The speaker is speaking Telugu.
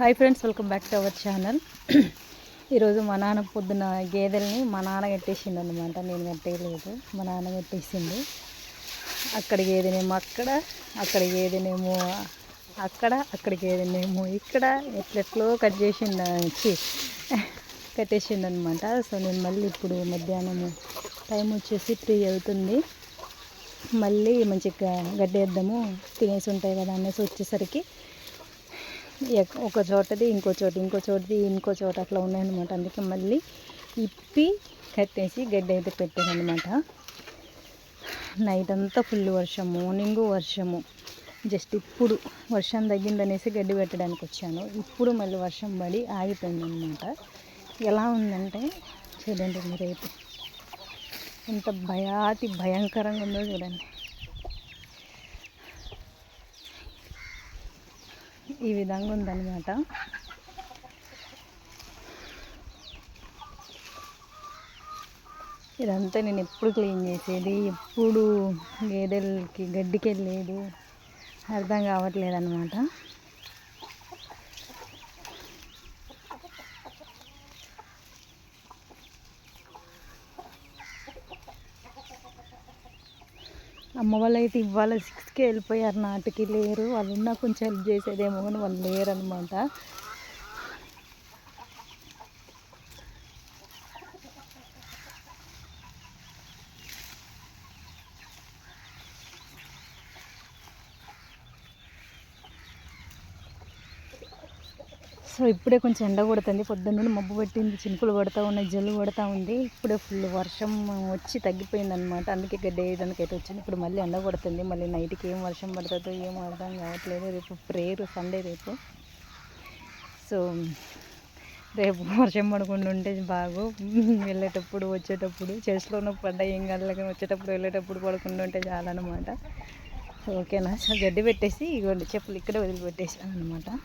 Hi friends, welcome back to our channel. ఈరోజు మా నాన్న పొద్దున గేదెల్ని మా నాన్న కట్టేసిండు అనమాట. నేను కట్టేయలేదు, మా నాన్న కట్టేసిండు. అక్కడ గేదెనేమో అక్కడ, అక్కడ గేదెనేమో అక్కడ, అక్కడ గేదెనేమో ఇక్కడ, ఎట్లెట్లో కట్ చేసిండు కట్టేసిండు అనమాట. సో నేను మళ్ళీ ఇప్పుడు మధ్యాహ్నము టైం వచ్చేసి 3 అవుతుంది. మళ్ళీ మంచిగా గడ్డేద్దాము, తినేసి ఉంటాయి కదా అనేసి వచ్చేసరికి ఒక చోటది ఇంకో చోట అట్లా ఉన్నాయన్నమాట. అందుకే మళ్ళీ ఇప్పి కట్టేసి గడ్డి అయితే పెట్టానమాట. నైట్ అంతా ఫుల్ వర్షం, మార్నింగు వర్షము. జస్ట్ ఇప్పుడు వర్షం తగ్గిందనేసి గడ్డి పెట్టడానికి వచ్చాను. ఇప్పుడు మళ్ళీ వర్షం పడి ఆగిపోయిందనమాట. ఎలా ఉందంటే చూడండి మీరైతే, ఎంత భయంకరంగా ఉందో చూడండి. ఈ విధంగా ఉందన్నమాట. ఇదంతా నేను ఎప్పుడు క్లీన్ చేసేది, ఎప్పుడు గేదెలకి గడ్డికి వెళ్ళేది అర్థం కావట్లేదు అనమాట. అమ్మ వాళ్ళు అయితే ఇవాళ 6కి వెళ్ళిపోయారు, నాటికి లేరు. వాళ్ళు ఉన్నా కొంచెం హెల్ప్ చేసేదేమో కానీ వాళ్ళు లేరు అనమాట. సో ఇప్పుడే కొంచెం ఎండ కొడుతుంది. పొద్దున్న మబ్బు పెట్టింది, చినుకులు పడుతూ ఉన్నాయి, జల్లు పడుతూ ఉంది. ఇప్పుడే ఫుల్ వర్షం వచ్చి తగ్గిపోయింది అనమాట. అందుకే గడ్డి వేయడానికైతే వచ్చింది. ఇప్పుడు మళ్ళీ ఎండ కొడుతుంది. మళ్ళీ నైట్కి ఏం వర్షం పడుతుందో ఏం అర్థం కావట్లేదు. రేపు ప్రేయర్, సండే రేపు. సో రేపు వర్షం పడకుండా ఉంటే బాగు. వెళ్ళేటప్పుడు వచ్చేటప్పుడు చర్చ్లో ఉన్నప్పుడు పడ్డా ఏం కాదు, కానీ వచ్చేటప్పుడు వెళ్ళేటప్పుడు పడకుండా ఉంటే చాలన్నమాట. ఓకేనా. సో గడ్డి పెట్టేసి ఇగోండి చెప్పులు ఇక్కడే వదిలిపెట్టేసాను అనమాట.